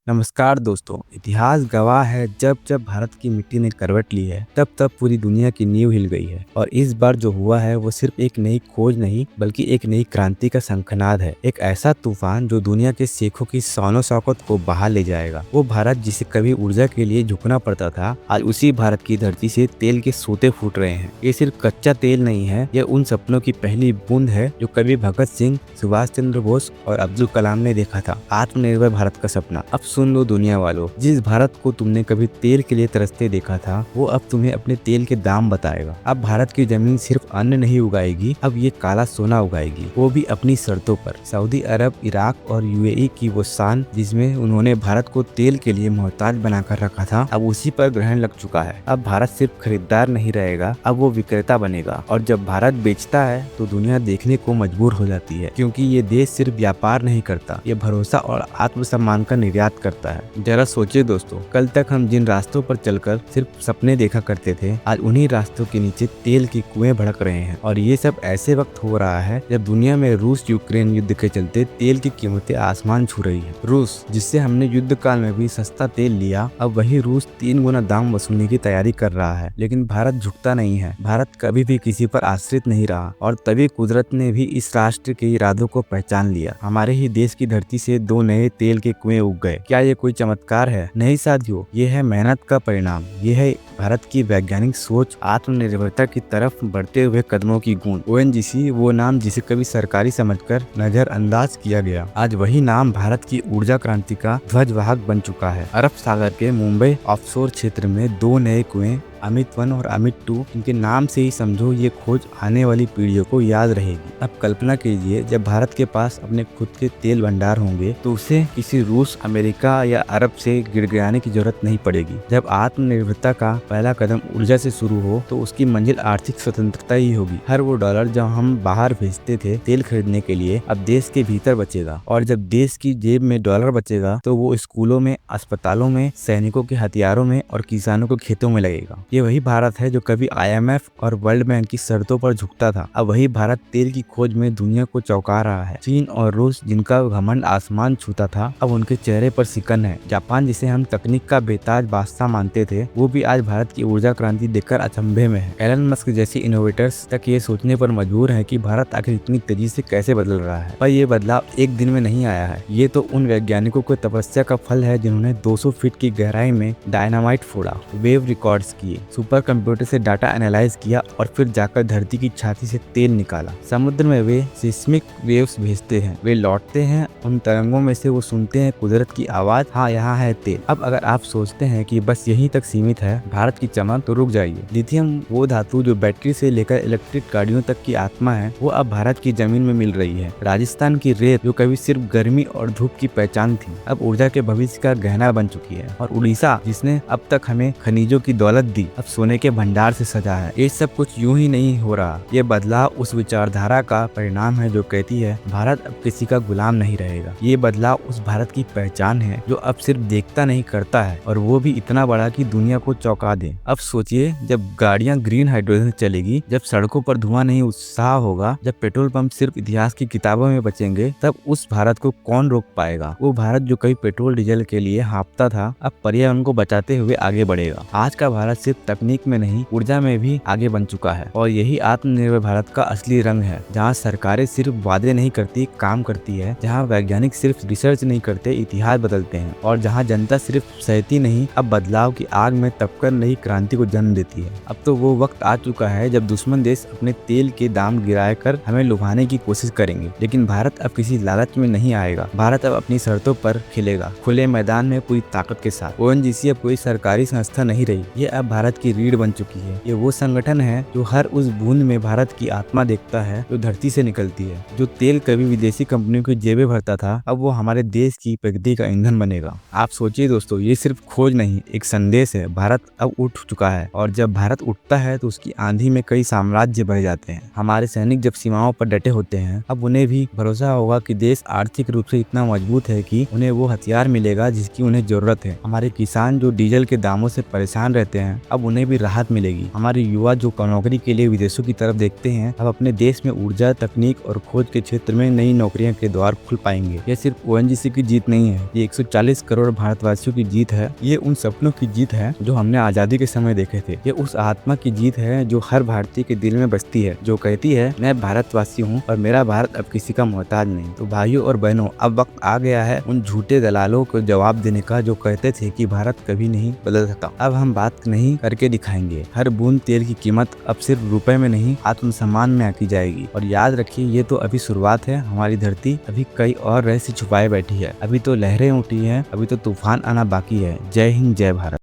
नमस्कार दोस्तों। इतिहास गवाह है जब जब भारत की मिट्टी ने करवट ली है तब तब पूरी दुनिया की नींव हिल गई है। और इस बार जो हुआ है वो सिर्फ एक नई खोज नहीं बल्कि एक नई क्रांति का शंखनाद है। एक ऐसा तूफान जो दुनिया के शेखों की शान शौकत को बहा ले जाएगा। वो भारत जिसे कभी ऊर्जा के लिए झुकना पड़ता था, आज उसी भारत की धरती से तेल के सोते फूट रहे हैं। ये सिर्फ कच्चा तेल नहीं है, यह उन सपनों की पहली बूंद है जो कभी भगत सिंह, सुभाष चंद्र बोस और अब्दुल कलाम ने देखा था। आत्मनिर्भर भारत का सपना। अब सुन लो दुनिया वालों, जिस भारत को तुमने कभी तेल के लिए तरसते देखा था वो अब तुम्हें अपने तेल के दाम बताएगा। अब भारत की जमीन सिर्फ अन्न नहीं उगाएगी, अब ये काला सोना उगाएगी, वो भी अपनी शर्तों पर। सऊदी अरब, इराक और यूएई की वो शान जिसमें उन्होंने भारत को तेल के लिए मोहताज बनाकर रखा था, अब उसी पर ग्रहण लग चुका है। अब भारत सिर्फ खरीदार नहीं रहेगा, अब वो विक्रेता बनेगा। और जब भारत बेचता है तो दुनिया देखने को मजबूर हो जाती है, क्योंकि ये देश सिर्फ व्यापार नहीं करता, ये भरोसा और आत्मसम्मान का निर्यात करता है। जरा सोचिए दोस्तों, कल तक हम जिन रास्तों पर चलकर सिर्फ सपने देखा करते थे, आज उन्हीं रास्तों के नीचे तेल के कुएं भड़क रहे हैं। और ये सब ऐसे वक्त हो रहा है जब दुनिया में रूस यूक्रेन युद्ध के चलते तेल की कीमतें आसमान छू रही है। रूस, जिससे हमने युद्ध काल में भी सस्ता तेल लिया, अब वही रूस 3 गुना दाम वसूलने की तैयारी कर रहा है। लेकिन भारत झुकता नहीं है। भारत कभी भी किसी पर आश्रित नहीं रहा, और तभी कुदरत ने भी इस राष्ट्र के इरादों को पहचान लिया। हमारे ही देश की धरती से 2 नए तेल के कुएं उग गए। क्या ये कोई चमत्कार है? नहीं साथियों, ये है मेहनत का परिणाम। ये है भारत की वैज्ञानिक सोच, आत्मनिर्भरता की तरफ बढ़ते हुए कदमों की गूंज। ओएनजीसी, वो नाम जिसे कभी सरकारी समझकर नजरअंदाज किया गया, आज वही नाम भारत की ऊर्जा क्रांति का ध्वजवाहक बन चुका है। अरब सागर के मुंबई ऑफशोर क्षेत्र में 2 नए कुएं, अमित 1 और अमित 2, इनके नाम से ही समझो ये खोज आने वाली पीढ़ियों को याद रहेगी। अब कल्पना कीजिए, जब भारत के पास अपने खुद के तेल भंडार होंगे तो उसे किसी रूस, अमेरिका या अरब से गिड़गिड़ाने की जरूरत नहीं पड़ेगी। जब आत्मनिर्भरता का पहला कदम ऊर्जा से शुरू हो तो उसकी मंजिल आर्थिक स्वतंत्रता ही होगी। हर वो डॉलर जब हम बाहर भेजते थे तेल खरीदने के लिए, अब देश के भीतर बचेगा। और जब देश की जेब में डॉलर बचेगा तो वो स्कूलों में, अस्पतालों में, सैनिकों के हथियारों में और किसानों के खेतों में लगेगा। ये वही भारत है जो कभी आईएमएफ और वर्ल्ड बैंक की शर्तों पर झुकता था। अब वही भारत तेल की खोज में दुनिया को चौंका रहा है। चीन और रूस, जिनका घमंड आसमान छूता था, अब उनके चेहरे पर सिकन है। जापान, जिसे हम तकनीक का बेताज बादशाह मानते थे, वो भी आज भारत की ऊर्जा क्रांति देखकर अचंभे में है। एलन मस्क जैसे इनोवेटर्स तक ये सोचने पर मजबूर है कि भारत आखिर इतनी तेजी से कैसे बदल रहा है। पर ये बदलाव एक दिन में नहीं आया है। ये तो उन वैज्ञानिकों की तपस्या का फल है जिन्होंने 200 फीट की गहराई में डायनामाइट फोड़ा, वेव रिकॉर्ड्स किए, सुपर कंप्यूटर से डाटा एनालाइज किया और फिर जाकर धरती की छाती से तेल निकाला। समुद्र में वे सिस्मिक वेव्स भेजते हैं, वे लौटते हैं, उन तरंगों में से वो सुनते हैं कुदरत की आवाज, हाँ यहाँ है तेल। अब अगर आप सोचते हैं कि बस यहीं तक सीमित है भारत की चमक, तो रुक जाइए। लिथियम, वो धातु जो बैटरी से लेकर इलेक्ट्रिक गाड़ियों तक की आत्मा है, वो अब भारत की जमीन में मिल रही है। राजस्थान की रेत, जो कभी सिर्फ गर्मी और धूप की पहचान थी, अब ऊर्जा के भविष्य का गहना बन चुकी है। और उड़ीसा, जिसने अब तक हमें खनिजों की दौलत दी, अब सोने के भंडार से सजा है। ये सब कुछ यूं ही नहीं हो रहा। ये बदलाव उस विचारधारा का परिणाम है जो कहती है भारत अब किसी का गुलाम नहीं रहेगा। ये बदलाव उस भारत की पहचान है जो अब सिर्फ देखता नहीं, करता है, और वो भी इतना बड़ा कि दुनिया को चौंका दे। अब सोचिए, जब गाड़ियां ग्रीन हाइड्रोजन चलेगी, जब सड़कों पर धुआं नहीं उत्साह होगा, जब पेट्रोल पंप सिर्फ इतिहास की किताबों में बचेंगे, तब उस भारत को कौन रोक पाएगा? वो भारत जो कभी पेट्रोल डीजल के लिए हाँफता था, अब पर्यावरण को बचाते हुए आगे बढ़ेगा। आज का भारत सिर्फ तकनीक में नहीं, ऊर्जा में भी आगे बन चुका है। और यही आत्मनिर्भर भारत का असली रंग है, जहाँ सरकारें सिर्फ वादे नहीं करती, काम करती है, जहाँ वैज्ञानिक सिर्फ रिसर्च नहीं करते, इतिहास बदलते हैं, और जहाँ जनता सिर्फ सहती नहीं, अब बदलाव की आग में तपकर नई क्रांति को जन्म देती है। अब तो वो वक्त आ चुका है जब दुश्मन देश अपने तेल के दाम गिराए कर हमें लुभाने की कोशिश करेंगे, लेकिन भारत अब किसी लालच में नहीं आएगा। भारत अब अपनी शर्तों पर खेलेगा, खुले मैदान में पूरी ताकत के साथ। ओएनजीसी अब कोई सरकारी संस्था नहीं रही, ये अब भारत की रीढ़ बन चुकी है। ये वो संगठन है जो हर उस बूंद में भारत की आत्मा देखता है जो धरती से निकलती है। जो तेल कभी विदेशी कंपनियों की जेबें भरता था, अब वो हमारे देश की प्रगति का ईंधन बनेगा। आप सोचिए दोस्तों, ये सिर्फ खोज नहीं, एक संदेश है। भारत अब उठ चुका है, और जब भारत उठता है तो उसकी आंधी में कई साम्राज्य बह जाते हैं। हमारे सैनिक जब सीमाओं पर डटे होते हैं, अब उन्हें भी भरोसा होगा कि देश आर्थिक रूप से इतना मजबूत है कि उन्हें वो हथियार मिलेगा जिसकी उन्हें जरूरत है। हमारे किसान जो डीजल के दामों से परेशान रहते हैं, अब अब उन्हें भी राहत मिलेगी। हमारे युवा जो नौकरी के लिए विदेशों की तरफ देखते हैं, अब अपने देश में ऊर्जा, तकनीक और खोज के क्षेत्र में नई नौकरियों के द्वार खुल पाएंगे। यह सिर्फ ओएनजीसी की जीत नहीं है, ये 140 करोड़ भारतवासियों की जीत है। ये उन सपनों की जीत है जो हमने आजादी के समय देखे थे। ये उस आत्मा की जीत है जो हर भारतीय के दिल में बसती है, जो कहती है मैं भारतवासी हूँ और मेरा भारत अब किसी का मोहताज नहीं। तो भाइयों और बहनों, अब वक्त आ गया है उन झूठे दलालों को जवाब देने का जो कहते थे कि भारत कभी नहीं बदल सकता। अब हम बात नहीं करके दिखाएंगे। हर बूंद तेल की कीमत अब सिर्फ रुपए में नहीं, आत्मसम्मान में आकी जाएगी। और याद रखिए, ये तो अभी शुरुआत है। हमारी धरती अभी कई और रहस्य छुपाए बैठी है। अभी तो लहरें उठी हैं, अभी तो तूफान आना बाकी है। जय हिंद, जय भारत।